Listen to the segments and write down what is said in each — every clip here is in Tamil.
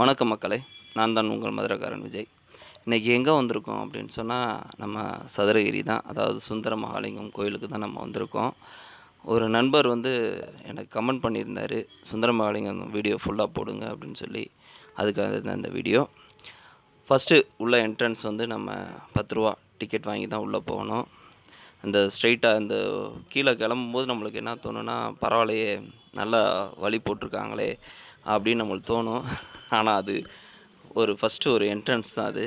வணக்கம் மக்களே! நான் தான் உங்கள் மதுரக்காரன் விஜய். இன்னைக்கு எங்க வந்திருக்கோம் அப்படின்னு சொன்னா, நம்ம சதுரகிரி தான். அதாவது சுந்தர மகாலிங்கம் கோயிலுக்கு தான் நம்ம வந்திருக்கோம். ஒரு நண்பர் வந்து எனக்கு கமெண்ட் பண்ணியிருந்தாரு. சுந்தர மகாலிங்கம் வீடியோ ஃபுல்லா போடுங்க அப்படின்னு சொல்லி. அதுக்காக தான் இந்த வீடியோ. ஃபர்ஸ்ட்டு உள்ள என்ட்ரன்ஸ் வந்து நம்ம ரூ. 10 டிக்கெட் வாங்கி தான் உள்ள போகணும். அந்த ஸ்ட்ரெயிட்டா அந்த கீழ கிளம்பும்போது நம்மளுக்கு என்ன தோணும்னா, பரவாயில்லையே! நல்லா வழி போட்டுருக்காங்களே! அப்படின்னு நம்மளுக்கு தோணும். ஆனா அது ஃபர்ஸ்ட்டு ஒரு என்ட்ரன்ஸ் தான் அது.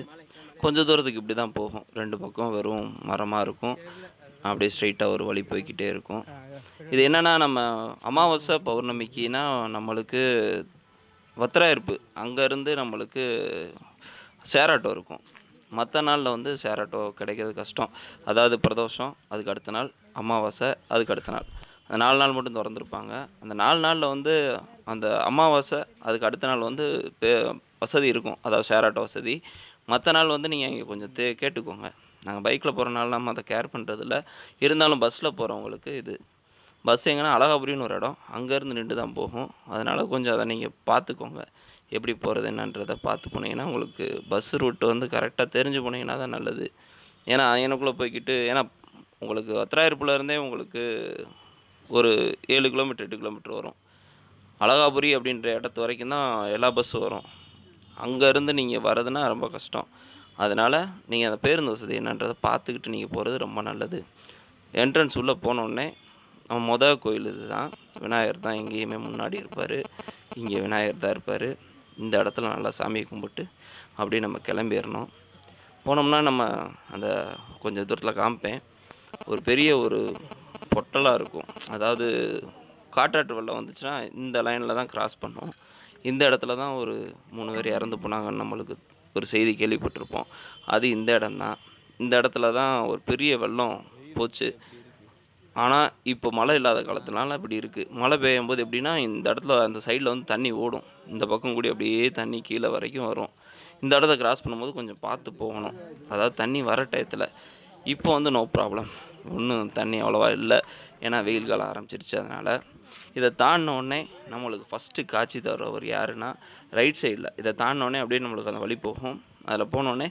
கொஞ்சம் தூரத்துக்கு இப்படி தான் போகும். 2 பக்கம் வெறும் மரமா இருக்கும். அப்படியே ஸ்ட்ரெயிட்டா ஒரு வழி போய்க்கிட்டே இருக்கும். இது என்னன்னா, நம்ம அமாவாசை, பௌர்ணமிக்குனா நம்மளுக்கு வத்திராயிருப்பு. அங்கருந்து நம்மளுக்கு ஷேர் ஆட்டோ இருக்கும். மத்த நாள்ல வந்து ஷேர் ஆட்டோ கிடைக்கிறது கஷ்டம். அதாவது பிரதோஷம், அதுக்கு அடுத்த நாள், அமாவாசை, அதுக்கு அடுத்த நாள். அந்த 4 நாள் மட்டும் தொறந்திருப்பாங்க. அந்த 4 நாள்ல வந்து அந்த அமாவாசை, அதுக்கு அடுத்த நாள் வந்து வசதி இருக்கும். அதாவது ஷேர் ஆட்டோ வசதி. மத்த நாள் வந்து நீங்க இங்க கொஞ்சம் கேட்டுக்கோங்க. நாங்க பைக்ல போறனால நம்ம அத கேர் பண்றதில்ல. இருந்தாலும் பஸ்ல போறவங்களுக்கு இது. பஸ் எங்கன்னா அழகாபுரின்னு ஒரு இடம். அங்கேருந்து நின்று தான் போகும். அதனால கொஞ்சம் அத நீங்க பார்த்துக்கோங்க. எப்படி போறது என்னன்றத பார்த்து போனீங்கன்னா, உங்களுக்கு பஸ் ரூட் வந்து கரெக்ட்டா தெரிஞ்சு போனீங்கன்னா தான் நல்லது. ஏன்னா அங்கனக்குள்ள போய்க்கிட்டு உங்களுக்கு வத்திராயிருப்புல இருந்தே உங்களுக்கு ஒரு 7 கிலோமீட்டர், 8 கிலோமீட்டர் வரும். அழகாபுரி அப்படின்ற இடத்து வரைக்கும் தான் எல்லா பஸ்ஸும் வரும். அங்கேருந்து நீங்க வரதுன்னா ரொம்ப கஷ்டம். அதனால நீங்க அந்த பேருந்து வசதி என்னன்றத பார்த்துக்கிட்டு நீங்க போறது ரொம்ப நல்லது. என்ட்ரன்ஸ் உள்ள போனோனே நம்ம கோயில் இதுதான். விநாயகர் தான் எங்கேயுமே முன்னாடி இருப்பாரு. இங்க விநாயகர் தான் இருப்பாரு. இந்த இடத்துல நல்லா சாமிய கும்பிட்டு அப்படியே நம்ம கிளம்பிறணும். போனோம்னா நம்ம அந்த கொஞ்சம் தூரத்தில காமிப்பேன். ஒரு பெரிய பொட்டலா இருக்கும். அதாவது காட்டாற்று வெள்ளம் வந்துச்சுன்னா, இந்த லைன்ல தான் கிராஸ் பண்ணும். இந்த இடத்துல தான் ஒரு 3 பேர் இறந்து போனாங்கன்னு நம்மளுக்கு ஒரு செய்தி கேள்விப்பட்டிருப்போம். அது இந்த இடம் தான். இந்த இடத்துல தான் ஒரு பெரிய வெள்ளம் போச்சு. ஆனா, இப்போ மழை இல்லாத காலத்துனால இப்படி இருக்கு. மழை பெய்யும்போது எப்படின்னா, இந்த இடத்துல அந்த சைடுல வந்து தண்ணி ஓடும். இந்த பக்கம் கூடி அப்படியே தண்ணி கீழ வரைக்கும் வரும். இந்த இடத்த கிராஸ் பண்ணும்போது கொஞ்சம் பார்த்து போகணும். அதாவது தண்ணி வர டயத்துல. இப்போ வந்து நோ ப்ராப்ளம். ஒண்ணும் தண்ணி அவ்வளவா இல்ல. ஏன்னா வெயில் காலம் ஆரம்பிச்சிருச்சு அதனால. இத தாண்டுன உடனே நம்மளுக்கு ஃபர்ஸ்ட்டு காட்சி தர்றவர் யாருன்னா, ரைட் சைடுல. இத தாண்டுன உடனே அப்படியே நம்மளுக்கு அந்த வழி போகும். அதில போனோனே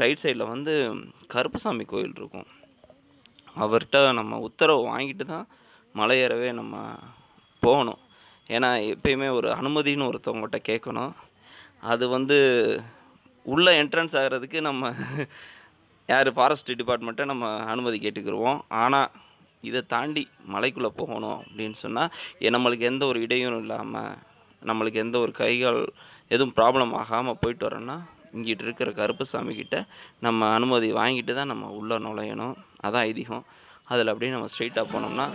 ரைட் சைடுல வந்து கருப்பசாமி கோயில் இருக்கும். அவர்ட்ட நம்ம உத்தரவு வாங்கிட்டு தான் மலை ஏறவே நம்ம போகணும். ஏன்னா, எப்பயுமே ஒரு அனுமதின்னு ஒருத்தவங்கட்ட கேட்கணும். அது வந்து உள்ள என்ட்ரன்ஸ் ஆகுறதுக்கு நம்ம ஃபாரஸ்ட் டிபார்ட்மெண்ட்ட நம்ம அனுமதி கேட்டுக்கிருவோம். ஆனா, இத தாண்டி மலைக்குள்ள போகணும் அப்படின்னு சொன்னா, நம்மளுக்கு எந்த ஒரு இடையூறும் இல்லாம, நம்மளுக்கு எந்த ஒரு கை, கால் எதுவும் ப்ராப்ளம் ஆகாம போயிட்டு வரோம்னா, இங்கிட்டு இருக்கிற கருப்பசாமி கிட்ட நம்ம அனுமதி வாங்கிட்டு தான் நம்ம உள்ள நுழையணும். அதான் ஐதீகம். அதில அப்படியே நம்ம ஸ்ட்ரெயிட்டா போனோம்னா,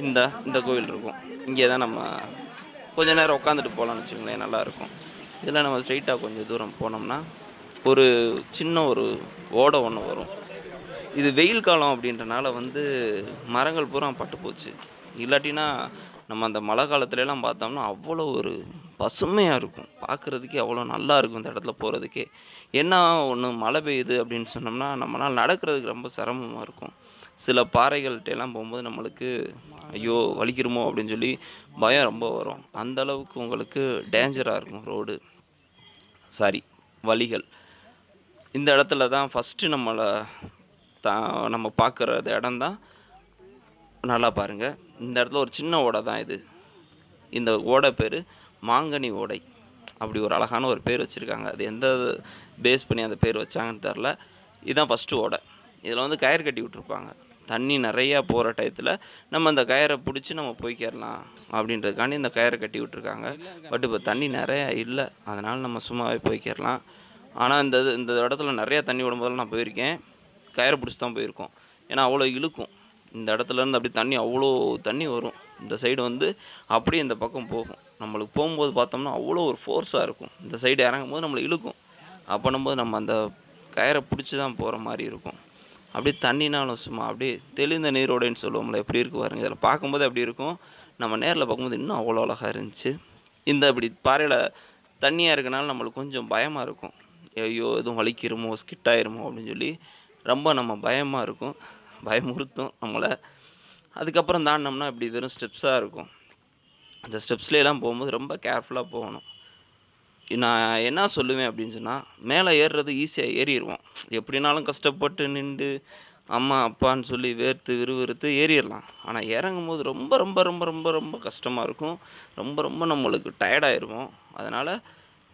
இந்த இந்த கோவில் இருக்கும். இங்கே தான் நம்ம கொஞ்ச நேரம் உட்காந்துட்டு போலாம்னு வச்சுக்கங்களேன், நல்லாயிருக்கும். இதில நம்ம ஸ்ட்ரெயிட்டா கொஞ்சம் தூரம் போனோம்னா, ஒரு சின்ன ஓடை ஒண்ணு வரும். இது வெயில் காலம் அப்படின்றனால வந்து மரங்கள் பூரா பட்டு போச்சு. இல்லாட்டினா, நம்ம அந்த மழை காலத்துலலாம் பார்த்தோம்னா, அவ்வளோ ஒரு பசுமையா இருக்கும். பார்க்குறதுக்கே அவ்வளோ நல்லா இருக்கும் இந்த இடத்துல போறதுக்கே. என்ன ஒண்ணு மழை பெய்யுது அப்படின்னு சொன்னோம்னா, நம்மனால நடக்கிறதுக்கு ரொம்ப சிரமமா இருக்கும். சில பாறைகள்ட்டலாம் போம்போது நம்மளுக்கு, ஐயோ! வலிக்கிருமோ அப்படின்னு சொல்லி பயம் ரொம்ப வரும். அந்த அளவுக்கு உங்களுக்கு டேஞ்சரா இருக்கும் ரோடு. சாரி வழிகள். இந்த இடத்துல தான் ஃபர்ஸ்ட்டு தா நம்ம பார்க்குற இடம் தான். நல்லா பாருங்க. இந்த இடத்துல ஒரு சின்ன ஓடை தான் இது. இந்த ஓடை பேரு மாங்கனி ஓடை. அப்படி ஒரு அழகான ஒரு பேர் வச்சிருக்காங்க. அது எந்த பேஸ் பண்ணி அந்த பேர் வச்சாங்கன்னு தெர்ல. இதுதான் ஃபர்ஸ்ட்டு ஓடை. இதில வந்து கயிறு கட்டி விட்டுருப்பாங்க. தண்ணி நெறையா போற டயத்துல நம்ம அந்த கயிற புடிச்சு நம்ம போய்க்கிறலாம் அப்படின்றதுக்காண்டி இந்த கயிற கட்டி விட்டுருக்காங்க. பட் இப்போ தண்ணி நெறையா இல்ல. அதனால நம்ம சும்மாவே போய்க்கிறலாம். ஆனா இந்த இடத்துல நெறையா தண்ணி விடும்போதெல்லாம் நான் போயிருக்கேன். கயிற புடிச்சு தான் போயிருக்கோம். ஏன்னா அவ்வளோ இழுக்கும். இந்த இடத்துலேருந்து அப்படியே தண்ணி அவ்வளோ தண்ணி வரும். இந்த சைடு வந்து அப்படியே இந்த பக்கம் போகும். நம்மளுக்கு போகும்போது பார்த்தோம்னா, அவ்வளோ ஒரு ஃபோர்ஸா இருக்கும். இந்த சைடு இறங்கும்போது நம்மள இழுக்கும். அப்பன்னும்போது நம்ம அந்த கயிற புடிச்சு தான் போற மாரி இருக்கும். அப்படியே தண்ணினாலும் சும்மா அப்படியே தெளிந்த நீரோடைன்னு சொல்லுவோம்ல, எப்படி இருக்கு பாருங்க. இதில பார்க்கும்போது அப்படி இருக்கும். நம்ம நேர்ல பார்க்கும்போது இன்னும் அவ்வளோ அழகா இருந்துச்சு. இப்படி பாறையில தண்ணியா இருக்கனால நம்மளுக்கு கொஞ்சம் பயமா இருக்கும். ஐயோ! எதுவும் வலிக்கிருமோ, ஸ்கிட் ஆயிருமோ அப்படின்னு சொல்லி ரொம்ப நம்ம பயமா இருக்கும். பயமுறுத்தும் நம்மள. அதுக்கப்புறம் தாண்டுனோம்னா இப்படி வெறும் ஸ்டெப்ஸா இருக்கும். அந்த ஸ்டெப்ஸ்லலாம் போகும்போது ரொம்ப கேர்ஃபுல்லா போகணும். நான் என்ன சொல்லுவேன் அப்படின்னு சொன்னா, மேல ஏறுறது ஈஸியா ஏறிருவோம். எப்படினாலும் கஷ்டப்பட்டு நின்டு, அம்மா, அப்பான்னு சொல்லி வேர்த்து விறுவிறுத்து ஏறிறலாம். ஆனா இறங்கும்போது ரொம்ப ரொம்ப ரொம்ப ரொம்ப ரொம்ப கஷ்டமா இருக்கும். ரொம்ப ரொம்ப நம்மளுக்கு டயர்ட் ஆயிருவோம். அதனால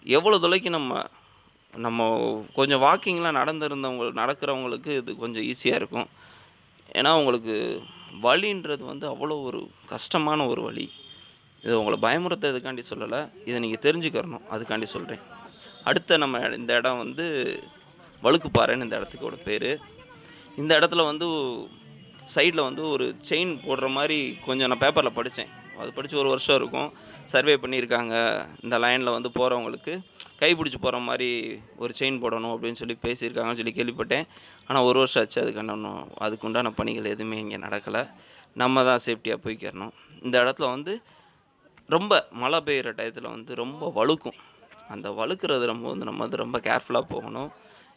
எவ்வளோ தொலைக்கு நம்ம நம்ம கொஞ்சம் வாக்கிங்லாம் நடக்கிறவங்களுக்கு இது கொஞ்சம் ஈஸியா இருக்கும். ஏன்னா, உங்களுக்கு வலின்றது வந்து அவ்வளோ ஒரு கஷ்டமான ஒரு வலி. இது உங்கள பயமுறுத்துறதுக்காண்டி சொல்லல. இத நீங்க தெரிஞ்சுக்கிறணும். அதுக்காண்டி சொல்றேன். அடுத்த நம்ம இந்த இடம் வந்து வழுக்குப்பாறைன்னு இந்த இடத்துக்கோட பேரு. இந்த இடத்துல வந்து சைடுல வந்து ஒரு செயின் போடுற மாரி கொஞ்சம் நான் பேப்பர்ல படிச்சேன். அது படிச்சு 1 வருஷம் இருக்கும். சர்வே பண்ணியிருக்காங்க. இந்த லைன்ல வந்து போறவங்களுக்கு கைப்பிடிச்சு போற மாரி ஒரு செயின் போடணும் அப்படின்னு சொல்லி பேசியிருக்காங்கன்னு சொல்லி கேள்விப்பட்டேன். ஆனா 1 வருஷம் ஆச்சு. அதுக்கு உண்டான பணிகள் எதுவுமே இங்க நடக்கல. நம்ம தான் சேஃப்டியா போய்க்கிறணும். இந்த இடத்துல வந்து ரொம்ப மழை பெய்யுற டயத்துல வந்து ரொம்ப வழுக்கும். அந்த வழுக்குறது நம்ம வந்து ரொம்ப கேர்ஃபுல்லா போகணும்.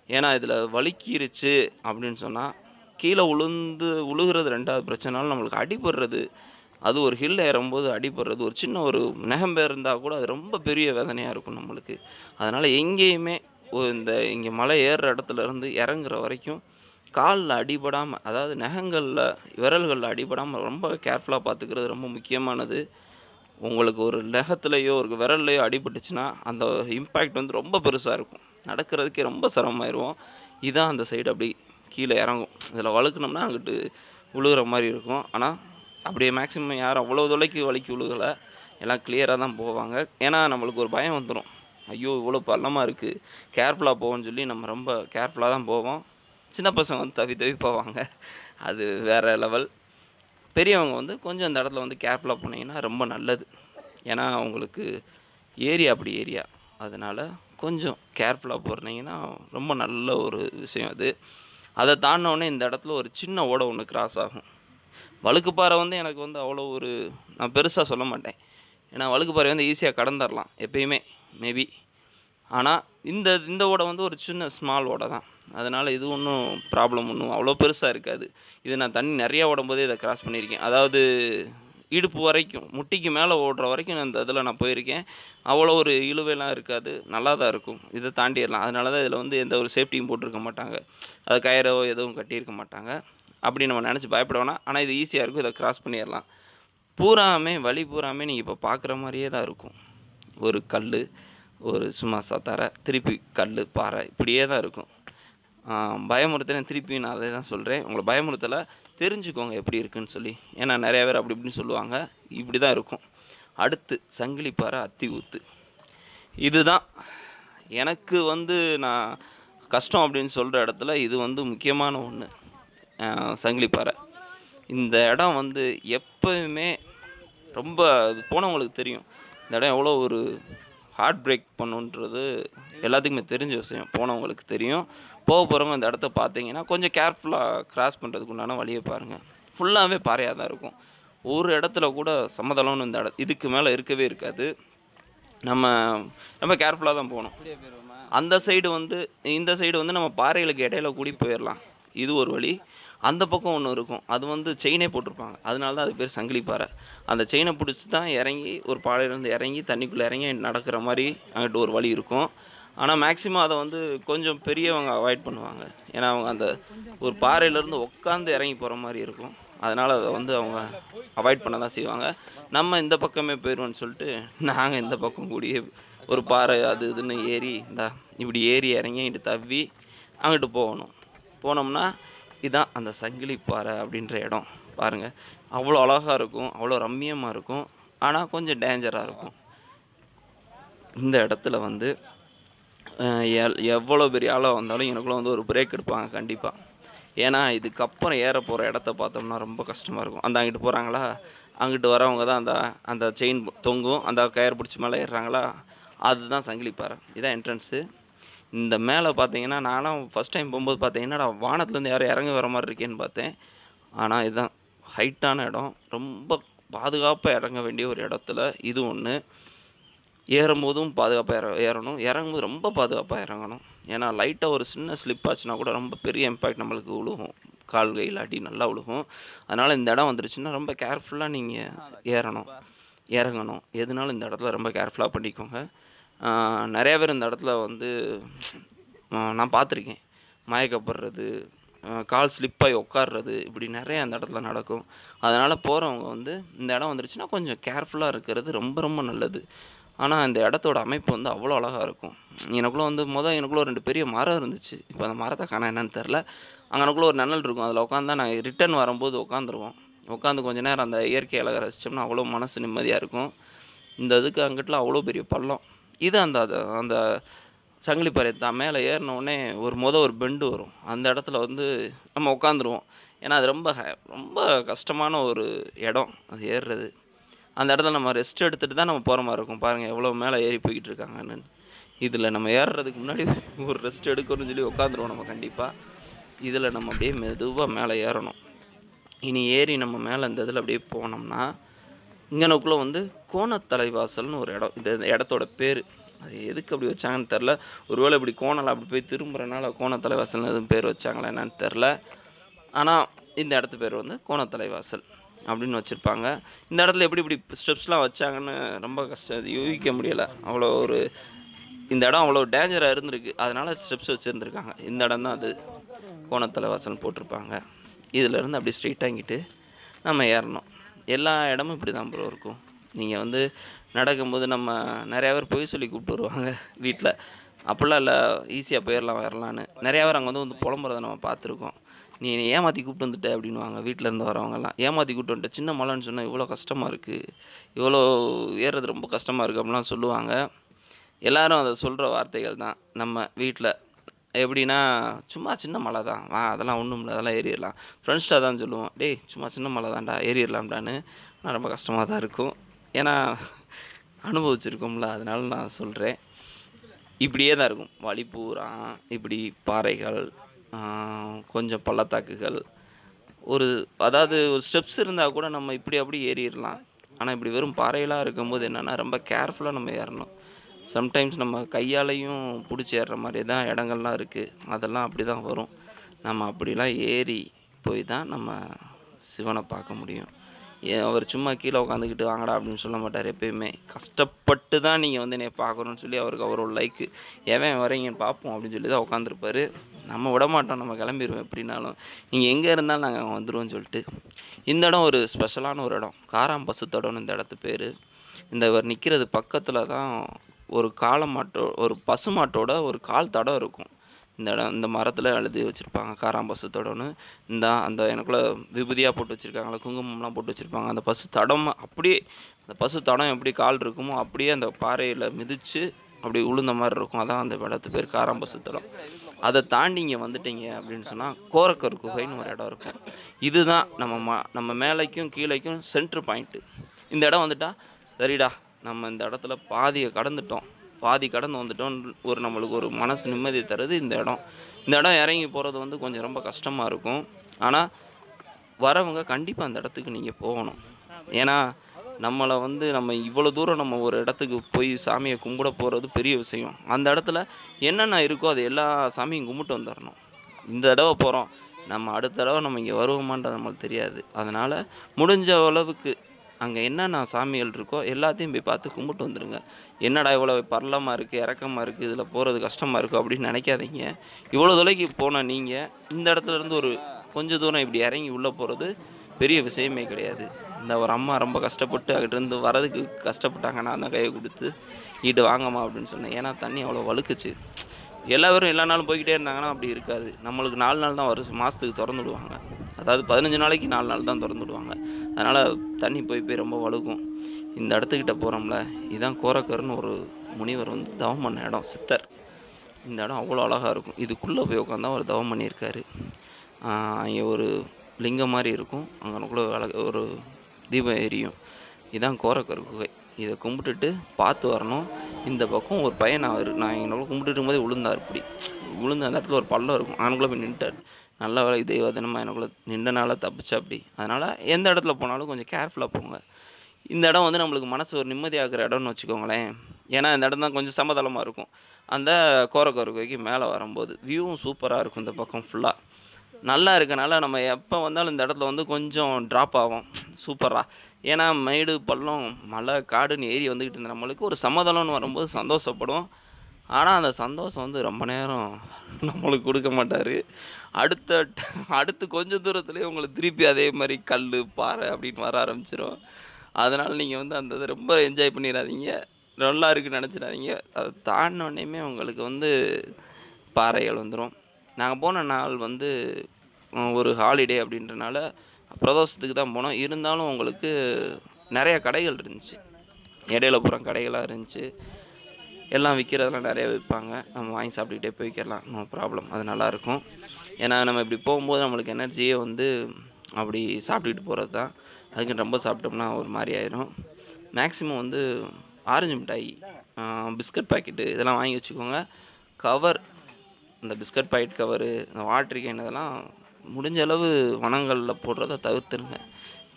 ஏன்னா, இதில வழுக்கிருச்சு அப்படின்னு சொன்னா, கீழ விழுகுறது 2வது பிரச்சனைனாலும் நம்மளுக்கு அடிபடுறது, அது ஒரு ஹில் ஏறும்போது அடிபடுறது, ஒரு சின்ன ஒரு நகம் இருந்தா கூட அது ரொம்ப பெரிய வேதனையா இருக்கும் நம்மளுக்கு. அதனால எங்கேயுமே இங்க மலை ஏறுற இடத்துல இருந்து இறங்குற வரைக்கும் கால்ல அடிபடாம, அதாவது நகங்கள்ல, விரல்கள்ல அடிபடாம ரொம்ப கேர்ஃபுல்லா பார்த்துக்கிறது ரொம்ப முக்கியமானது. உங்களுக்கு ஒரு நகத்திலயோ, ஒரு விரல்லயோ அடிபட்டுச்சுன்னா, அந்த இம்பேக்ட் வந்து ரொம்ப பெருசா இருக்கும். நடக்கிறதுக்கே ரொம்ப சிரமமாயிருவோம். இதான் அந்த சைடு அப்படி கீழ இறங்கும். இதில வழுக்குனோம்னா அங்கிட்டு விழுகுற மாரி இருக்கும். ஆனா, அப்படியே மேக்ஸிமம் யாரும் அவ்வளோ தொலைக்கு வழுக்கி விழுகல. எல்லாம் கிளியரா தான் போவாங்க. ஏன்னா, நம்மளுக்கு ஒரு பயம் வந்துரும். ஐயோ! இவ்வளோ பள்ளமா இருக்கு. கேர்ஃபுல்லா போவோம்ன்னு சொல்லி நம்ம ரொம்ப கேர்ஃபுல்லா தான் போவோம். சின்ன பசங்க வந்து தவி தவி போவாங்க. அது வேற லெவல். பெரியவங்க வந்து கொஞ்சம் இந்த இடத்துல வந்து கேர்ஃபுல்லா போனீங்கன்னா ரொம்ப நல்லது. ஏன்னா, உங்களுக்கு ஏரியா. அதனால கொஞ்சம் கேர்ஃபுல்லா போனீங்கன்னா ரொம்ப நல்ல ஒரு விஷயம் அது. அத தாண்டுனோனே இந்த இடத்துல ஒரு சின்ன ஓடை ஒண்ணு கிராஸ் ஆகும். வழுக்குப்பாறை வந்து எனக்கு வந்து அவ்வளோ ஒரு நான் பெருசா சொல்ல மாட்டேன். ஏன்னா, வழுக்குப்பாறை வந்து ஈஸியா கடந்துரலாம் எப்பயுமே மேபி. ஆனா, இந்த இந்த ஓடை வந்து ஒரு சின்ன ஸ்மால் ஓடை தான். அதனால இது ஒண்ணும் ப்ராப்ளம் ஒண்ணும் அவ்வளோ பெருசா இருக்காது. இது நான் தண்ணி நெறையா ஓடும்போதே இத கிராஸ் பண்ணியிருக்கேன். அதாவது இடுப்பு வரைக்கும், முட்டிக்கு மேல ஓடுற வரைக்கும் நான் இந்த இதில நான் போயிருக்கேன். அவ்வளோ ஒரு இழுவைலாம் இருக்காது. நல்லா தான் இருக்கும். இத தாண்டிறலாம். அதனால தான் இதில வந்து எந்த ஒரு சேஃப்டியும் போட்டிருக்க மாட்டாங்க. அது கயிறோ எதுவும் கட்டியிருக்க மாட்டாங்க. அப்படி நம்ம நெனச்சு பயப்பட வேணாம். ஆனா இது ஈஸியா இருக்கும். இத கிராஸ் பண்ணிறலாம். வழி பூராமே நீங்க இப்ப பார்க்குற மாரியே தான் இருக்கும். ஒரு கல்லு, ஒரு சும்மா தரை, திருப்பி கல்லு, பாறை இப்படியே தான் இருக்கும். பயமுறுத்துறேன் திருப்பியும் நான் அதே தான் சொல்றேன். உங்கள பயமுறுத்தல. தெரிஞ்சுக்கோங்க எப்படி இருக்குன்னு சொல்லி. ஏன்னா நெறைய பேர் அப்படி இப்படின்னு சொல்லுவாங்க. இப்படி தான் இருக்கும். அடுத்து சங்கிலிப்பாறை, அத்தி ஊத்து. இதுதான் எனக்கு வந்து நான் கஷ்டம் அப்படின்னு சொல்ற இடத்துல இது வந்து முக்கியமான ஒண்ணு. சங்கிலிப்பாறை. இந்த இடம் வந்து எப்பவுமே ரொம்ப அது போனவங்களுக்கு தெரியும். இந்த இடம் எவ்வளோ ஒரு ஹார்ட் பிரேக் பண்ணுன்றது எல்லாத்துக்குமே தெரிஞ்ச விஷயம். போனவங்களுக்கு தெரியும். போறவங்க இந்த இடத்த பார்த்தீங்கன்னா, கொஞ்சம் கேர்ஃபுல்லா கிராஸ் பண்றதுக்கு உண்டான வழிய பாருங்க. ஃபுல்லாவே பாறையா தான் இருக்கும். ஒரு இடத்துல கூட சமதளம்னு இதுக்கு மேல இருக்கவே இருக்காது. நம்ம ரொம்ப கேர்ஃபுல்லா தான் போணும். அந்த சைடு வந்து இந்த சைடு வந்து நம்ம பாறைகளுக்கு இடையில கூடி போயிரலாம். இது ஒரு வழி. அந்த பக்கம் ஒண்ணு இருக்கும். அது வந்து செயினே போட்டிருப்பாங்க. அதனால தான் அதுக்கு பேர் சங்கிலி பாறை. அந்த செயின புடிச்சு தான் இறங்கி ஒரு பாறையிலேருந்து இறங்கி தண்ணிக்குள்ள இறங்கி நடக்கிற மாரி அங்கிட்டு ஒரு வழி இருக்கும். ஆனா மேக்ஸிமம் அத வந்து கொஞ்சம் பெரியவங்க அவாய்ட் பண்ணுவாங்க. ஏன்னா, அவங்க அந்த ஒரு பாறையிலேருந்து உட்காந்து இறங்கி போற மாரி இருக்கும். அதனால அத வந்து அவங்க அவாய்ட் பண்ண தான் செய்வாங்க. நம்ம இந்த பக்கமே போயிருவோம்ன்னு சொல்லிட்டு, நாங்க இந்த பக்கம் கூடியே ஒரு பாறை அது இதுன்னு ஏறி இப்படி ஏறி இறங்கி இங்கிட்டு தவ்வி அங்கிட்டு போகணும். போனோம்னா, இதான் அந்த சங்கிலி பாறை அப்படின்ற இடம். பாருங்க. அவ்வளோ அழகா இருக்கும். அவ்வளோ ரம்மியமா இருக்கும். ஆனா கொஞ்சம் டேஞ்சரா இருக்கும். இந்த இடத்துல வந்து அ எவ்வளோ பெரிய ஆளா வந்தாலும் எனக்குள்ள வந்து ஒரு பிரேக் எடுப்பாங்க கண்டிப்பா. ஏன்னா, இதுக்கப்புறம் ஏறப்போற இடத்த பார்த்தோம்னா ரொம்ப கஷ்டமா இருக்கும். அங்கிட்டு போறாங்களா, அங்கிட்டு வரவங்க தான் அந்த அந்த செயின் தொங்கும். அந்த கயிறு பிடிச்சு மேல ஏறுறாங்களா, அதுதான் சங்கிலிப்பாறை. இதான் என்ட்ரன்ஸு. இந்த மேல பார்த்தீங்கன்னா, நான்லாம் ஃபர்ஸ்ட் டைம் போம்போது பார்த்தேன், என்னடா வானத்துலேருந்து யாரோ இறங்கி வர மாரி இருக்கேன்னு பார்த்தேன். ஆனா, இதுதான் ஹைட்டான இடம். ரொம்ப பாதுகாப்பா இறங்க வேண்டிய ஒரு இடத்துல இது ஒண்ணு. ஏறும்போதும் பாதுகாப்பா ஏறணும். இறங்கும்போது ரொம்ப பாதுகாப்பா இறங்கணும். ஏன்னா, லைட்டா ஒரு சின்ன ஸ்லிப் ஆச்சுன்னா கூட ரொம்ப பெரிய இம்பேக்ட் நம்மளுக்கு விழுகும். கால், கையில அடி நல்லா விழுகும். அதனால இந்த இடம் வந்துருச்சுன்னா ரொம்ப கேர்ஃபுல்லா நீங்க ஏறணும், இறங்கணும். எதுனாலும் இந்த இடத்துல ரொம்ப கேர்ஃபுல்லா பண்ணிக்கோங்க. நிறையா பேர் இந்த இடத்துல வந்து நான் பார்த்துருக்கேன். மயக்கப்படுறது, கால் ஸ்லிப்பாகி உட்கார்றது, இப்படி நிறையா அந்த இடத்துல நடக்கும். அதனால் போகிறவங்க வந்து இந்த இடம் வந்துருச்சுன்னா கொஞ்சம் கேர்ஃபுல்லாக இருக்கிறது ரொம்ப ரொம்ப நல்லது. ஆனால் இந்த இடத்தோட அமைப்பு வந்து அவ்வளோ அழகா இருக்கும். எனக்குள்ள வந்து எனக்குள்ள 2 பெரிய மரம் இருந்துச்சு. இப்போ அந்த மரத்த காணோம் என்னன்னு தெரில. அங்கனக்குள்ள ஒரு நிழல் இருக்கும். அதில உட்காந்தா நாங்க ரிட்டர்ன் வரும்போது உட்காந்துருவோம். உட்காந்து கொஞ்ச நேரம் அந்த இயற்கை அழக ரசிச்சோம்னா அவ்வளோ மனசு நிம்மதியா இருக்கும். இந்த இதுக்கு அங்கிட்டுலாம் அவ்வளோ பெரிய பள்ளம். இது அந்த அந்த சங்கிலிப்பாறைய மேல ஏறுனோனே ஒரு பெண்டு வரும். அந்த இடத்துல வந்து நம்ம உட்காந்துருவோம். ஏன்னா அது ரொம்ப கஷ்டமான ஒரு இடம் அது ஏறுறது. அந்த இடத்துல நம்ம ரெஸ்ட் எடுத்துட்டு தான் நம்ம போற மாரி இருக்கும். பாருங்க எவ்வளோ மேல ஏறி போய்க்கிட்டு இருக்காங்கன்னு. இதில நம்ம ஏறுறதுக்கு முன்னாடி ஒரு ரெஸ்ட் எடுக்கணும்னு சொல்லி உட்காந்துருவோம் நம்ம கண்டிப்பா. இதில நம்ம அப்படியே மெதுவா மேல ஏறணும். இனி ஏறி நம்ம மேல இந்த இதில அப்படியே போனோம்னா, இங்கனக்குள்ள வந்து கோணத்தலைவாசல்னு ஒரு இடம். இந்த இடத்தோட பேரு. அது எதுக்கு அப்படி வச்சாங்கன்னு தெரில. ஒருவேளை இப்படி கோணலா அப்படி போய் திரும்புறனால கோணத்தலைவாசல்னு எதுவும் பேர் வச்சாங்களா என்னன்னு தெரில. ஆனா இந்த இடத்து பேர் வந்து கோணத்தலைவாசல் அப்படின்னு வச்சிருப்பாங்க. இந்த இடத்துல எப்படி இப்படி ஸ்டெப்ஸ்லாம் வச்சாங்கன்னு ரொம்ப கஷ்டம் யூகிக்க முடியல. இந்த இடம் அவ்வளோ டேஞ்சரா இருந்திருக்கு. அதனால ஸ்டெப்ஸ் வச்சிருந்திருக்காங்க. இந்த இடம் தான் அது. கோணத்தலைவாசல்னு போட்டிருப்பாங்க. இதிலேருந்து அப்படியே ஸ்ட்ரெயிட்டா இங்கிட்டு நம்ம ஏறணும். எல்லா இடமும் இப்படி தான் ப்ரோ இருக்கும். நீங்க வந்து நடக்கும்போது நம்ம நிறையா பேர் பொய் சொல்லி கூப்பிட்டு வருவாங்க வீட்ல. அப்படிலாம் இல்ல. ஈஸியா போயிரலாம் வரலான்னு. நிறையா பேர் அங்க வந்து புலம்புறத நம்ம பார்த்துருக்கோம். "நீ என்னை ஏமாத்தி கூப்பிட்டு வந்துட்ட" அப்படின்னுவாங்க வீட்ல இருந்து வரவங்கலாம். "ஏமாத்தி கூப்பிட்டு வந்துட்ட. சின்ன மலைன்னு சொன்னா இவ்வளோ கஷ்டமா இருக்கு. இவ்வளோ ஏறுறது ரொம்ப கஷ்டமா இருக்கு" அப்படிலாம் சொல்லுவாங்க. எல்லாரும் அத சொல்ற வார்த்தைகள் தான். நம்ம வீட்ல. எப்படின்னா, "சும்மா சின்ன மலை தான். வா அதெல்லாம் ஒண்ணும் இல்ல. அதெல்லாம் ஏறிறலாம்." ஃப்ரெண்ட்ஸ்ட்ட அதான் சொல்லுவோம். "டேய் சும்மா சின்ன மலை தான்டா ஏறிறலாம்டான்னு." ஆனா ரொம்ப கஷ்டமா தான் இருக்கும். ஏன்னா அனுபவிச்சிருக்கோம்ல. அதனால நான் சொல்றேன். இப்படியே தான் இருக்கும். வழி பூரா இப்படி பாறைகள், ஆ கொஞ்சம் பள்ளத்தாக்குகள். ஒரு அதாவது ஒரு ஸ்டெப்ஸ் இருந்தா கூட நம்ம இப்படி அப்படி ஏறிறலாம். ஆனா இப்படி வெறும் பாறைகளா இருக்கும்போது என்னன்னா, ரொம்ப கேர்ஃபுல்லா நம்ம ஏறணும். சம்டைம்ஸ் நம்ம கையாலயும் புடிச்சு ஏறுற மாரி தான் இடங்கள்லாம் இருக்கு. அதெல்லாம் அப்படிதான் வரும். நம்ம அப்படிலாம் ஏறி போய் தான் நம்ம சிவன பார்க்க முடியும். அவர் சும்மா கீழ உட்காந்துக்கிட்டு வாங்கடா அப்படின்னு சொல்ல மாட்டாரு எப்பயுமே. கஷ்டப்பட்டு தான் நீங்க வந்து என்னைய பார்க்கணும்னு சொல்லி அவருக்கு அவரோட லைக்கு. எவன் வரீங்கன்னு பார்ப்போம் அப்படின்னு சொல்லி தான் உட்காந்துருப்பாரு. நம்ம விடமாட்டோம். நம்ம கிளம்பிருவோம் எப்படின்னாலும். நீங்க எங்க இருந்தாலும் நாங்க அங்க வந்துருவோம்னு சொல்லிட்டு. இந்த இடம் ஒரு ஸ்பெஷலான ஒரு இடம். காராம்பசுத்தடம்னு இந்த இடத்து பேரு. இவர் நிக்கிறது பக்கத்துல தான் ஒரு பசுமாட்டோட ஒரு கால் தடம் இருக்கும். இந்த மரத்துல எழுதி வச்சிருப்பாங்க காராம்பசுத்தடம்னு. அந்த எனக்குள்ள விபூதியா போட்டு வச்சிருக்காங்கல்ல, குங்குமம்லாம் போட்டு வச்சிருப்பாங்க. அந்த பசு தடம் அப்படியே அந்த பசு தடம் எப்படி கால் இருக்குமோ, அப்படியே அந்த பாறையில மிதிச்சு அப்படி உழுந்த மாரி இருக்கும். அதான் அந்த இடத்து பேர் காராம்பசுத்தடம். அத தாண்டி இங்க வந்துட்டீங்க அப்படின்னு சொன்னா, கோரக்கர் குகைன்னு ஒரு இடம் இருக்கும். இதுதான் நம்ம மேலைக்கும் கீழைக்கும் சென்டர் பாயிண்ட். இந்த இடம் வந்துட்டா, சரிடா நம்ம இந்த இடத்துல பாதிய கடந்துட்டோம். பாதி கடந்து வந்துட்டோம். நம்மளுக்கு ஒரு மனசு நிம்மதிய தருது இந்த இடம். இந்த இடம் இறங்கி போறது வந்து கொஞ்சம் ரொம்ப கஷ்டமா இருக்கும். ஆனா, வரவங்க கண்டிப்பா அந்த இடத்துக்கு நீங்க போகணும். ஏன்னா, நம்ம இவ்வளோ தூரம் நம்ம ஒரு இடத்துக்கு போய் சாமிய கும்பிட போறது பெரிய விஷயம். அந்த இடத்துல என்னென்ன இருக்கோ அது எல்லா சாமியும் கும்பிட்டு வந்துரணும். இந்த தடவ போறோம். நம்ம அடுத்த தடவ நம்ம இங்க வருவோமான்றது நம்மளுக்கு தெரியாது. அதனால முடிஞ்ச அளவுக்கு அங்க என்னென்ன சாமிகள் இருக்கோ எல்லாத்தையும் போய் பார்த்து கும்பிட்டு வந்துருங்க. என்னடா இவ்வளோ பள்ளமா இருக்கு, இறக்கமா இருக்கு, இதில போறது கஷ்டமா இருக்கு அப்படின்னு நினைக்காதீங்க. இவ்வளோ தொலைக்கு போன நீங்க, இந்த இடத்துல இருந்து ஒரு கொஞ்சம் தூரம் இப்படி இறங்கி உள்ள போறது பெரிய விஷயமே கிடையாது. இந்த ஒரு அம்மா ரொம்ப கஷ்டப்பட்டு அங்கிட்டிருந்து வரதுக்கு கஷ்டப்பட்டாங்க. நான் தான் கைய குடுத்து, "இங்கிட்டு வாங்கம்மா" அப்படின்னு சொன்னேன். ஏன்னா தண்ணி அவ்வளோ வழுக்குச்சு. எல்லாரும் எல்லா நாளும் போய்க்கிட்டே இருந்தாங்கன்னா அப்படி இருக்காது. நம்மளுக்கு 4 நாள் தான் மாசத்துக்கு தொறந்து விடுவாங்க. அதாவது 15 நாளைக்கு 4 நாள் தான் தொறந்து விடுவாங்க. அதனால தண்ணி போய் ரொம்ப வழுக்கும். இந்த இடத்துக்கிட்ட போறோம்ல, இதான் கோரக்கர்ன்னு ஒரு முனிவர் வந்து தவம் பண்ண இடம், சித்தர். இந்த இடம் அவ்வளோ அழகா இருக்கும். இதுக்குள்ள போய் உட்காந்தா அவர் தவம் பண்ணியிருக்காரு. அங்கே ஒரு லிங்கம் மாரி இருக்கும். அங்கனக்குள்ள ஒரு தீபம் எரியும். இதான் கோரக்கர் குகை. இத கும்பிட்டுட்டு பார்த்து வரணும். இந்த பக்கம் ஒரு பையன் நான் எங்கனக்குள்ள கும்பிட்டுட்டு இருக்கும்போதே விழுந்தாரு இப்படி. விழுந்து அந்த இடத்துல ஒரு பள்ளம் இருக்கும். அங்கனக்குள்ள போய் நின்னுட்டாரு. நல்ல வேளை தெய்வாதீனமா எனக்குள்ள நின்றனால தப்பிச்சாப்படி. அதனால எந்த இடத்துல போனாலும் கொஞ்சம் கேர்ஃபுல்லா போங்க. இந்த இடம் வந்து நம்மளுக்கு மனசு ஒரு நிம்மதியாக்குற இடம்னு வச்சுக்கோங்களேன். ஏன்னா இந்த இடம் தான் கொஞ்சம் சமதளமா இருக்கும். அந்த கோரக்கர் குகைக்கு மேல வரும்போது வியூவும் சூப்பரா இருக்கும் இந்த பக்கம் ஃபுல்லா. நல்லா இருக்கனால நம்ம எப்போ வந்தாலும் இந்த இடத்துல வந்து கொஞ்சம் ட்ராப் ஆகும் சூப்பரா. ஏன்னா மேடு, பள்ளம், மலை, காடுன்னு ஏறி வந்துக்கிட்டு இருந்த நம்மளுக்கு ஒரு சமதளம்னு வரும்போது சந்தோஷப்படுவோம். ஆனா, அந்த சந்தோஷம் வந்து ரொம்ப நேரம் நம்மளுக்கு குடுக்க மாட்டாரு. அடுத்த அடுத்து கொஞ்சம் தூரத்திலேயே உங்களுக்கு திருப்பி அதே மாரி கல்லு, பாறை அப்படின்னு வர ஆரம்பிச்சுரும். அதனால நீங்க வந்து அந்த இத ரொம்ப என்ஜாய் பண்ணிறாதீங்க. நல்லா இருக்குன்னு நெனச்சிடாதீங்க. அத தாண்டுனோனையுமே உங்களுக்கு வந்து பாறைகள் வந்துரும். நாங்க போன நாள் வந்து ஒரு ஹாலிடே அப்படின்றனால பிரதோஷத்துக்கு தான் போனோம். இருந்தாலும் உங்களுக்கு நெறைய கடைகள் இருந்துச்சு. இடையில பூரா கடைகளா இருந்துச்சு. எல்லாம் விற்கிறதெல்லாம் நிறைய விற்பாங்க. நம்ம வாங்கி சாப்பிட்டுக்கிட்டே போய்க்கிடலாம். No problem. அது நல்லாயிருக்கும். ஏன்னா நம்ம இப்படி போகும்போது நம்மளுக்கு எனர்ஜியே வந்து அப்படி சாப்பிட்டுக்கிட்டு போகிறது தான். அதுக்கு ரொம்ப சாப்பிட்டோம்னா ஒரு மாதிரி ஆயிரும். மேக்ஸிமம் வந்து ஆரஞ்சு மிட்டாய், பிஸ்கட் பாக்கெட்டு இதெல்லாம் வாங்கி வச்சுக்கோங்க. கவர், இந்த பிஸ்கட் பாக்கெட் கவரு, இந்த வாட்டர் கேன் இதெல்லாம் முடிஞ்ச அளவு வனங்களில் போடுறத தவிர்த்துருங்க.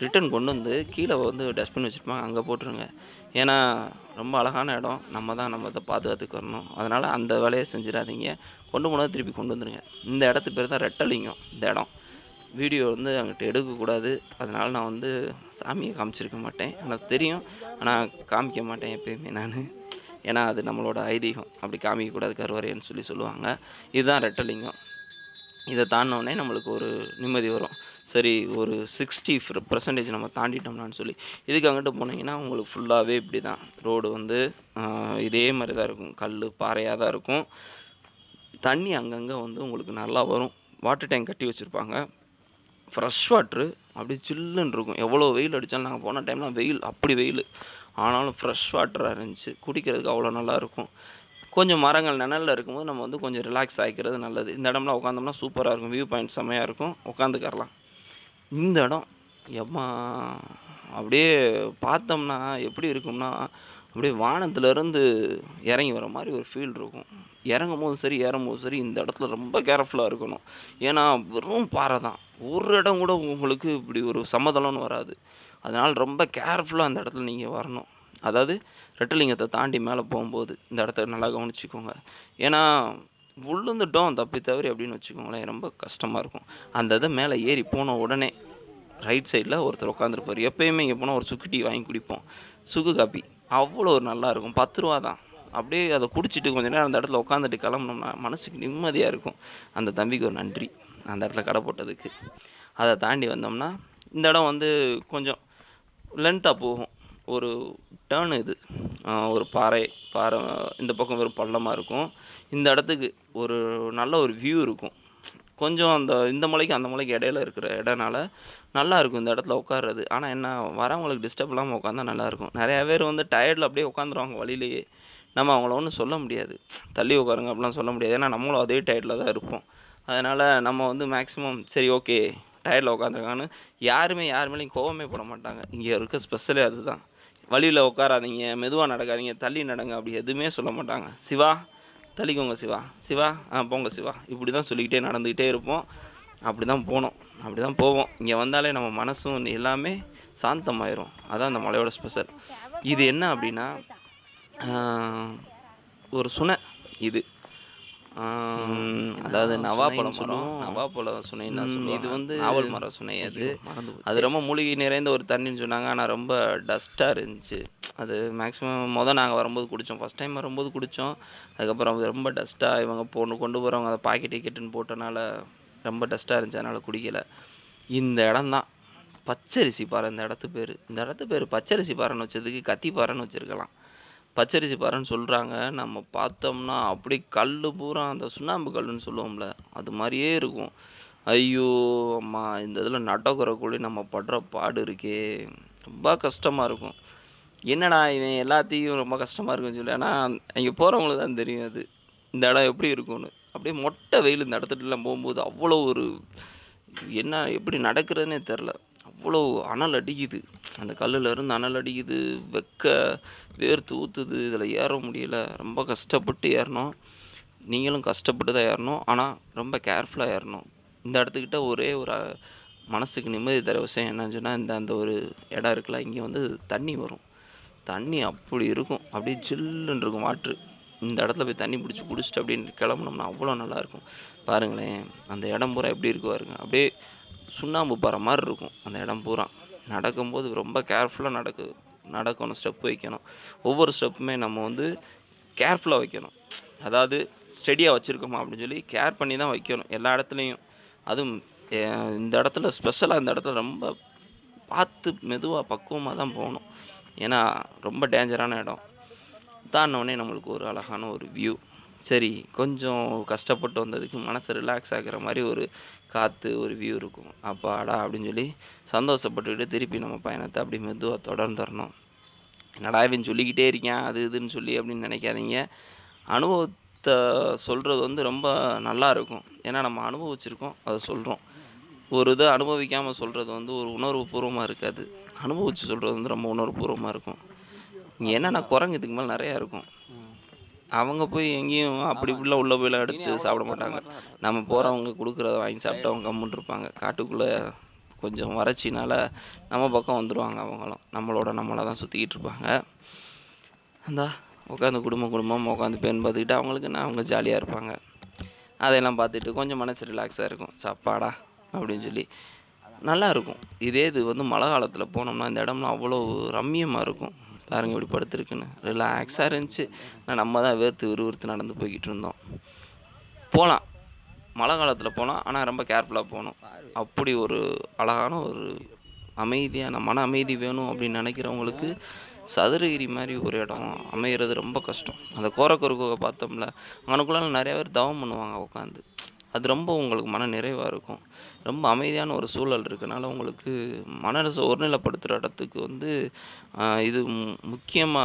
ரிட்டர்ன் கொண்டு வந்து கீழே வந்து டஸ்ட்பின் வச்சுருப்பாங்க, அங்கே போட்டுருங்க. ஏன்னா ரொம்ப அழகான இடம். நம்ம தான் நம்ம இதை பாதுகாத்துக்கு வரணும். அதனால் அந்த வேலையை செஞ்சிடாதீங்க. கொண்டு போனதை திருப்பி கொண்டு வந்துடுங்க. இந்த இடத்து பேர் தான் ரெட்டலிங்கம். இந்த இடம் வீடியோ வந்து அங்கிட்ட எடுக்கக்கூடாது. அதனால் நான் வந்து சாமியை காமிச்சிருக்க மாட்டேன். எனக்கு தெரியும், ஆனால் காமிக்க மாட்டேன் எப்பயுமே நான். ஏன்னா அது நம்மளோட ஐதீகம். அப்படி காமிக்கக்கூடாது கருவறைன்னு சொல்லுவாங்க. இதுதான் ரெட்டலிங்கம். இதை தாண்டினோடனே நம்மளுக்கு ஒரு நிம்மதி வரும். சரி, ஒரு 60% நம்ம தாண்டிட்டோம்னான்னு சொல்லி. இதுக்கு அங்கிட்டு போனீங்கன்னா உங்களுக்கு ஃபுல்லாகவே இப்படி தான் ரோடு வந்து இதே மாதிரி தான் இருக்கும். கல், பாறையாக தான் இருக்கும். தண்ணி அங்கங்கே வந்து உங்களுக்கு நல்லா வரும். வாட்டர் டேங்க் கட்டி வச்சுருப்பாங்க. ஃப்ரெஷ் வாட்ரு அப்படியே சில்லுன்னு இருக்கும். எவ்வளோ வெயில் அடித்தாலும் நாங்கள் போன டைம்லாம் வெயில், அப்படி வெயில். ஆனாலும் ஃப்ரெஷ் வாட்டராக இருந்துச்சு. குடிக்கிறதுக்கு அவ்வளோ நல்லாயிருக்கும். கொஞ்சம் மரங்கள் நிழல்ல இருக்கும்போது நம்ம வந்து கொஞ்சம் ரிலாக்ஸ் ஆகிக்கிறது நல்லது. இந்த இடம்லாம் உட்காந்தோம்னா சூப்பராக இருக்கும். வியூ பாயிண்ட் செம்மையாக இருக்கும். உட்காந்துக்கரலாம். இந்த இடம் எம்மா அப்படியே பார்த்தோம்னா எப்படி இருக்கும்னா, அப்படியே வானத்துலேருந்து இறங்கி வர மாதிரி ஒரு ஃபீல் இருக்கும். இறங்கும்போதும் சரி, ஏறும்போதும் சரி இந்த இடத்துல ரொம்ப கேர்ஃபுல்லாக இருக்கணும். ஏன்னா வெறும் பாறை தான். ஒரு இடம் கூட உங்களுக்கு இப்படி ஒரு சமதளம்னு வராது. அதனால் ரொம்ப கேர்ஃபுல்லாக அந்த இடத்துல நீங்கள் வரணும். அதாவது ரெட்டலிங்கத்தை தாண்டி மேலே போகும்போது இந்த இடத்த நல்லா கவனிச்சுக்கோங்க. ஏன்னா விழுந்துட்டோம் தப்பி தவறி அப்படின்னு வச்சுக்கோங்களேன், ரொம்ப கஷ்டமாக இருக்கும். அந்த இதை மேலே ஏறி போன உடனே ரைட் சைடில் ஒருத்தர் உட்காந்துருப்பார். எப்பயுமே இங்கே போனால் ஒரு சுக்கு டீ வாங்கி குடிப்போம். சுக்கு காப்பி அவ்வளோ ஒரு நல்லாயிருக்கும். 10 ரூபா தான். அப்படியே அதை குடிச்சிட்டு கொஞ்ச நேரம் அந்த இடத்துல உட்காந்துட்டு கிளம்புனோம்னா மனசுக்கு நிம்மதியாக இருக்கும். அந்த தம்பிக்கு ஒரு நன்றி, அந்த இடத்துல கடை போட்டதுக்கு. அதை தாண்டி வந்தோம்னா இந்த இடம் வந்து கொஞ்சம் லென்த்தாக போகும். ஒரு டேர்ன் இது. ஒரு பாறை பாறை இந்த பக்கம் வெறும் பள்ளமாக இருக்கும். இந்த இடத்துக்கு ஒரு நல்ல ஒரு வியூ இருக்கும். கொஞ்சம் இந்த மலைக்கு அந்த மலைக்கு இடையில இருக்கிற இடனால நல்லாயிருக்கும் இந்த இடத்துல உட்கார்றது. ஆனால் என்ன, வரவங்களுக்கு டிஸ்டர்ப் இல்லாமல் உட்காந்தா நல்லாயிருக்கும். நிறையா பேர் வந்து டயர்டில் அப்படியே உட்காந்துருவாங்க வழியிலேயே. நம்ம அவங்கள ஒன்றும் சொல்ல முடியாது. தள்ளி உட்காருங்க அப்படிலாம் சொல்ல முடியாது. ஏன்னா நம்மளும் அதே டயர்டில் தான் இருப்போம். அதனால் நம்ம வந்து மேக்ஸிமம் சரி ஓகே டயர்டில் உட்காந்துருக்கான்னு யாருமே யார் மேலேயும் கோவமே போட மாட்டாங்க. இங்கே இருக்க ஸ்பெஷலே அதுதான். வழியில் உட்காராதீங்க, மெதுவாக நடக்காதீங்க, தள்ளி நடங்க அப்படி எதுவுமே சொல்ல மாட்டாங்க. சிவா தள்ளிக்கோங்க சிவா, சிவா போங்க சிவா, இப்படி தான் சொல்லிக்கிட்டே நடந்துக்கிட்டே இருப்போம். அப்படி தான் போனோம், அப்படி தான் போவோம். இங்கே வந்தாலே நம்ம மனசும் எல்லாமே சாந்தமாயிரும். அதான் அந்த மலையோட ஸ்பெஷல். இது என்ன அப்படின்னா ஒரு சுனை இது. அதாவது நவாப்பழ மரம், நவாப்பழ சுனைன்னு தான் சொல்லுவாங்க. இது வந்து நாவல் மர சுனை. அது ரொம்ப மூலிகை நிறைந்த ஒரு தண்ணின்னு சொன்னாங்க. ஆனால் ரொம்ப டஸ்ட்டாக இருந்துச்சு. அது மேக்ஸிமம் நாங்கள் வரும்போது குடித்தோம். ஃபஸ்ட் டைம் வரும்போது குடித்தோம். அதுக்கப்புறம் அது ரொம்ப டஸ்ட்டாக இவங்க கொண்டு போகிறவங்க அதை பாக்கெட்டுன்னு போட்டனால ரொம்ப டஸ்ட்டாக இருந்துச்சு. அதனால் குடிக்கலை. இந்த இடம் தான் பச்சரிசி பாறை. இந்த இடத்து பேர் பச்சரிசி பாறைன்னு வச்சதுக்கு கத்தி பாறைன்னு வச்சுருக்கலாம். பச்சரிசி பாறைன்னு சொல்கிறாங்க. நம்ம பார்த்தோம்னா அப்படி கல் பூரா அந்த சுண்ணாம்பு கல்லுன்னு சொல்லுவோம்ல, அது மாதிரியே இருக்கும். ஐயோ அம்மா, இந்த இதில் நடக்கிறக்குள்ளே நம்ம படுற பாடு இருக்கே, ரொம்ப கஷ்டமாக இருக்கும். என்னடா இவன் எல்லாத்தையும் ரொம்ப கஷ்டமாக இருக்குன்னு சொல்லி, ஆனால் அங்கே போகிறவங்களுக்கு தான் தெரியும் அது இந்த இடம் எப்படி இருக்கும்னு. அப்படியே மொட்டை வெயில் இந்த இடத்துலலாம் போகும்போது அவ்வளோ ஒரு என்ன எப்படி நடக்கிறதுனே தெரில. அவ்வளோ அனல் அடிக்குது. அந்த கல்லுலேருந்து அனல் அடிக்குது. வேர்த்து ஊற்றுது. இதில் ஏற முடியல. ரொம்ப கஷ்டப்பட்டு ஏறினோம். நீங்களும் கஷ்டப்பட்டு தான் ஏறணும். ஆனால் ரொம்ப கேர்ஃபுல்லாக ஏறணும். இந்த இடத்துக்கிட்ட ஒரே ஒரு மனசுக்கு நிம்மதி தர விஷயம் என்னன்னு சொன்னால், அந்த ஒரு இடம் இருக்குல்ல, இங்கே வந்து தண்ணி வரும். தண்ணி அப்படி இருக்கும். அப்படியே சில்லுன்னு இருக்கும் வாட்ரு. இந்த இடத்துல போய் தண்ணி பிடிச்சி குடிச்சிட்டு அப்படின்னு கிளம்புனோம்னா அவ்வளோ நல்லாயிருக்கும். பாருங்களேன், அந்த இடம் பூரா எப்படி இருக்கு பாருங்க. அப்படியே சுண்ணாம்பு பாறை மாரி இருக்கும் அந்த இடம் பூரா. நடக்கும்போது ரொம்ப கேர்ஃபுல்லா நடக்கணும். ஸ்டெப் வைக்கணும். ஒவ்வொரு ஸ்டெப்புமே நம்ம வந்து கேர்ஃபுல்லா வைக்கணும். அதாவது ஸ்டெடியா வச்சிருக்கோமா அப்படின்னு சொல்லி கேர் பண்ணி தான் வைக்கணும் எல்லா இடத்துலயும். அதுவும் எ இந்த இடத்துல ஸ்பெஷலா இந்த இடத்துல ரொம்ப பார்த்து மெதுவா பக்குவமா தான் போணும். ஏன்னா ரொம்ப டேஞ்சரான இடம். தாண்டுனோனே நம்மளுக்கு ஒரு அழகான ஒரு வியூ. சரி, கொஞ்சம் கஷ்டப்பட்டு வந்ததுக்கு மனசு ரிலாக்ஸ் ஆகுற மாரி ஒரு காத்து, ஒரு வியூ இருக்கும். அப்பாடா! அப்படின்னு சொல்லி சந்தோஷப்பட்டுக்கிட்டு திருப்பி நம்ம பயணத்த அப்படியே மெதுவா தொடர்ந்துறணும். என்னடா இவன் சொல்லிக்கிட்டே இருக்கான், அது இதுன்னு சொல்லி அப்படின்னு நினைக்காதீங்க. அனுபவத்த சொல்றது வந்து ரொம்ப நல்லா இருக்கும். ஏன்னா நம்ம அனுபவிச்சிருக்கோம், அத சொல்றோம். ஒரு இத அனுபவிக்காம சொல்றது வந்து ஒரு உணர்வுபூர்வமா இருக்காது. அனுபவிச்சு சொல்றது வந்து ரொம்ப உணர்வுபூர்வமா இருக்கும். இங்க என்னன்னா குரங்கு இதுக்கு மேல நெறையா இருக்கும். அவங்க போய் எங்கேயும் அப்படி இப்படிலாம் உள்ள போய்லாம் எடுத்து சாப்பிட மாட்டாங்க. நம்ம போறவங்க குடுக்குறத வாங்கி சாப்பிட்டு அவங்க கம்முன்னு இருப்பாங்க. காட்டுக்குள்ள கொஞ்சம் வறட்சினால நம்ம பக்கம் வந்துருவாங்க அவங்களும். நம்மளா தான் சுத்திக்கிட்டு இருப்பாங்க. இந்தா உட்காந்து குடும்பமா உட்காந்து பேன் பார்த்துக்கிட்டு அவங்களுக்குன்னா அவங்க ஜாலியா இருப்பாங்க. அதையெல்லாம் பார்த்துட்டு கொஞ்சம் மனசு ரிலாக்ஸா இருக்கும். "அப்பாடா!" அப்படின்னு சொல்லி நல்லாயிருக்கும். இதே இது வந்து மழை காலத்தில போனோம்னா, இந்த இடம்லாம் அவ்வளோ ரம்மியமா இருக்கும். பாருங்க இப்படி படுத்துருக்குன்னு. ரிலாக்ஸா இருந்துச்சு. ஆனா நம்ம தான் வேர்த்து விறுவிறுத்து நடந்து போய்க்கிட்டு இருந்தோம். போலாம். மழை காலத்தில போலாம். ஆனா ரொம்ப கேர்ஃபுல்லா போணும். அப்படி ஒரு அழகான ஒரு அமைதியான மன அமைதி வேணும் அப்படின்னு நினைக்கிறவங்களுக்கு, சதுரகிரி மாரி ஒரு இடம் அமையிறது ரொம்ப கஷ்டம். அந்த கோரக்கரு குகை பார்த்தோம்ல, அங்கனக்குள்ள நெறைய பேர் தவம் பண்ணுவாங்க உட்காந்து. அது ரொம்ப உங்களுக்கு மன நிறைவா இருக்கும். ரொம்ப அமைதியான ஒரு சூழல் இருக்கனால உங்களுக்கு மனச ஒருநிலைப்படுத்துற இடத்துக்கு வந்து இது முக்கியமா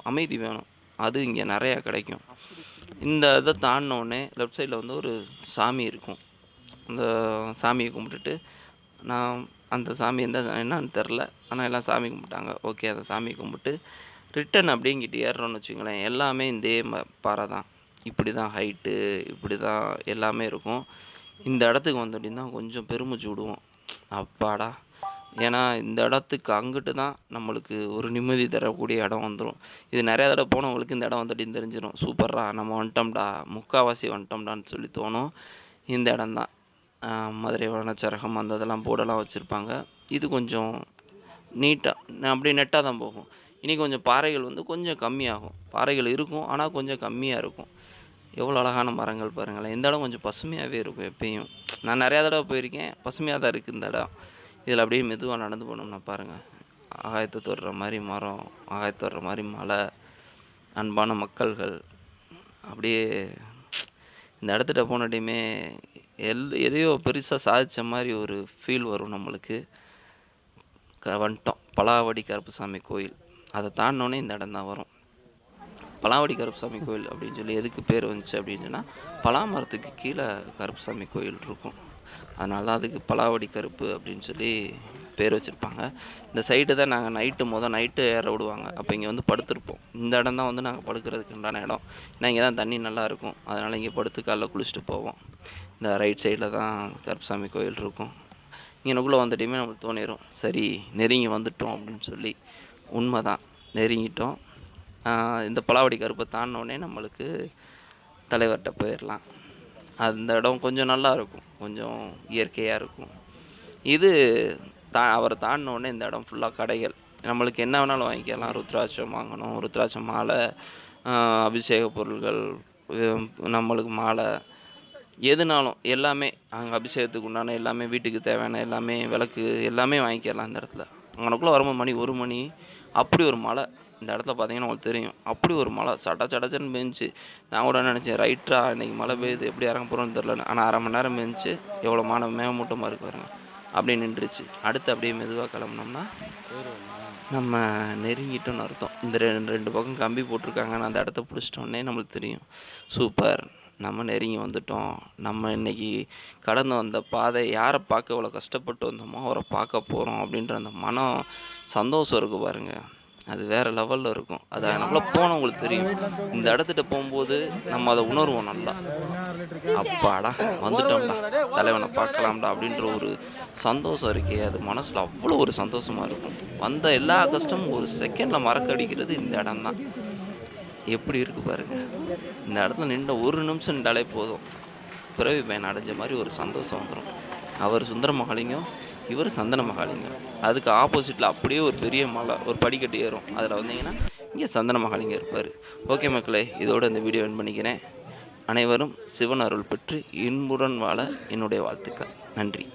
அமைதி வேணும். அது இங்க நெறையா கிடைக்கும். இந்த இத தாண்டுனோனே லெஃப்ட் சைட்ல வந்து ஒரு சாமி இருக்கும். அந்த சாமிய கும்பிட்டுட்டு நான் அந்த சாமி என்னான்னு தெரில. ஆனா எல்லாம் சாமி கும்பிட்டாங்க. ஓகே, அந்த சாமிய கும்பிட்டு ரிட்டர்ன் அப்படியே இங்கிட்டு ஏறுறோம்னு வச்சுக்கங்களேன், எல்லாமே இதே பாறை தான். இப்படி தான் ஹைட்டு, இப்படி தான் எல்லாமே இருக்கும். இந்த இடத்துக்கு வந்தோம் அப்படின்னா கொஞ்சம் பெருமூச்சு விடுவோம். அப்பாடா! ஏன்னா இந்த இடத்துக்கு அங்கிட்டு தான் நம்மளுக்கு ஒரு நிம்மதி தரக்கூடிய இடம் வந்துரும். இது நெறைய தடவ போனவங்களுக்கு இந்த இடம் வந்து அப்படின்னு தெரிஞ்சிரும். சூப்பர்ரா! நம்ம வந்துட்டோம்டா, முக்காவாசி வந்துட்டோம்டான்னு சொல்லி தோணும். இந்த இடம் தான். மதுரை வனச்சரகம் அந்த இதெல்லாம் போர்டெல்லாம் வச்சிருப்பாங்க. இது கொஞ்சம் நீட்டா அப்படியே நெட்டா தான் போகும். இனி கொஞ்சம் பாறைகள் வந்து கொஞ்சம் கம்மியாகும். பாறைகள் இருக்கும். ஆனா கொஞ்சம் கம்மியா இருக்கும். எவ்வளோ அழகான மரங்கள் பாருங்களேன். இந்த இடம் கொஞ்சம் பசுமையாவே இருக்கும் எப்பயும். நான் நெறையா தடவ போயிருக்கேன். பசுமையா தான் இருக்கு இந்த இடம். இதில அப்படியே மெதுவா நடந்து போனோம்னா பாருங்க. ஆகாயத்த தொடுற மாரி மரம், ஆகாயத்த தொடுற மாரி மலை, அன்பான மக்கள்கள். அப்படியே இந்த இடத்துட்ட போனடையுமே எதையோ பெருசா சாதிச்ச மாரி ஒரு ஃபீல் வரும் நம்மளுக்கு. வந்துட்டோம். பலாவடி கருப்புசாமி கோயில். அத தாண்டுனோனே இந்த இடம் தான் வரும். பலாவடி கருப்புசாமி கோயில் அப்படின்னு சொல்லி எதுக்கு பேர் வந்துச்சு அப்படின்னு சொன்னா, பலா மரத்துக்கு கீழ கருப்புசாமி கோயில் இருக்கும். அதனால தான் அதுக்கு பலாவடி கருப்பு அப்படின்னு சொல்லி பேர் வச்சிருப்பாங்க. இந்த சைடு தான் நாங்க நைட்டு ஏற விடுவாங்க. அப்ப இங்க வந்து படுத்திருப்போம். இந்த இடம் தான் வந்து நாங்க படுக்கிறதுக்கு உண்டான இடம். ஏன்னா இங்க தான் தண்ணி நல்லா இருக்கும். அதனால இங்க படுத்து காலைல குளிச்சுட்டு போவோம். இந்த ரைட் சைடுல தான் கருப்புசாமி கோயில் இருக்கும். இங்கனக்குள்ள வந்துட்டயுமே நம்மளுக்கு தோணிரும். சரி, நெருங்கி வந்துட்டோம் அப்படின்னு சொல்லி. உண்மதான். நெருங்கிட்டோம். இந்த பலாவடி கருப்ப தாண்டுனோனே நம்மளுக்கு தலைவர்ட்ட போயிரலாம். அந்த இடம் கொஞ்சம் நல்லா இருக்கும். கொஞ்சம் இயற்கையா இருக்கும். இது அவர தாண்டுனோனே இந்த இடம் ஃபுல்லா கடைகள். நம்மளுக்கு என்ன வேணாலும் வாங்கிக்கலாம். ருத்ராட்சம் வாங்கணும், ருத்ராட்சம் மாலை, அபிஷேக பொருள்கள், நம்மளுக்கு மாலை, எதுனாலும் எல்லாமே அங்க அபிஷேகத்துக்கு உண்டான எல்லாமே, வீட்டுக்கு தேவையான எல்லாமே, விளக்கு எல்லாமே வாங்கிக்கலாம் இந்த இடத்துல. அங்கனக்குள்ள வரும்போது மணி 1 மணி. அப்படி ஒரு மழை. இந்த இடத்துல பார்த்தீங்கன்னா உங்களுக்கு தெரியும். அப்படி ஒரு மழை சடச்சடன்னு பெஞ்சுச்சு. நான் கூட நினச்சேன், ரைட்ரா இன்னைக்கு மழை பெய்யுது, எப்படி இறங்க போறோம்னு தெரிலன்னு. ஆனா 1/2 மணி நேரம் பெஞ்சுச்சு. எவ்வளோ மேகமூட்டமா இருக்கு பாருங்க. அப்படியே நின்றுச்சு. அடுத்து அப்படியே மெதுவா கிளம்புனோம்னா, நம்ம நெருங்கிட்டோம்னு அர்த்தம். இந்த 2 பக்கம் கம்பி போட்டிருக்காங்கன்னு அந்த இடத்த பிடிச்சிட்டோன்னே நம்மளுக்கு தெரியும். சூப்பர்! நம்ம நெருங்கி வந்துட்டோம். நம்ம இன்னைக்கு கடந்து வந்த பாதை யார பார்க்க எவ்வளோ கஷ்டப்பட்டு வந்தோமோ, அவர பார்க்க போறோம் அப்படின்ற அந்த சந்தோஷம் இருக்கு பாருங்க. அது வேற லெவல்ல இருக்கும். அது நமக்குள்ள போனவங்களுக்கு தெரியும். இந்த இடத்துட்ட போம்போது நம்ம அத உணர்வோம் நல்லா. அப்பாடா! வந்துட்டோம்டா, தலைவன பார்க்கலாம்டா அப்படின்ற ஒரு சந்தோஷம் இருக்கே, அது மனசுல அவ்வளோ ஒரு சந்தோஷமா இருக்கும். வந்த எல்லா கஷ்டமும் ஒரு செகண்ட்ல மறக்கடிக்கிறது இந்த இடம் தான். எப்படி இருக்குது பாருங்க. இந்த இடத்துல நின்ற ஒரு நிமிஷம் நின்றாலே போதும், பிறவி பயன் அடைஞ்ச மாதிரி ஒரு சந்தோஷம் வந்துடும். அவர் சுந்தர மகாலிங்கம், இவர் சந்தன மகாலிங்கம். அதுக்கு ஆப்போசிட்டில் அப்படியே ஒரு பெரிய மலை, ஒரு படிக்கட்டு ஏறும். அதில் வந்தீங்கன்னா இங்கே சந்தன மகாலிங்கம் இருப்பார். ஓகே மக்களே, இதோட இந்த வீடியோ என் பண்ணிக்கிறேன். அனைவரும் சிவன் அருள் பெற்று இன்புடன் வாழ என்னுடைய வாழ்த்துக்கள். நன்றி.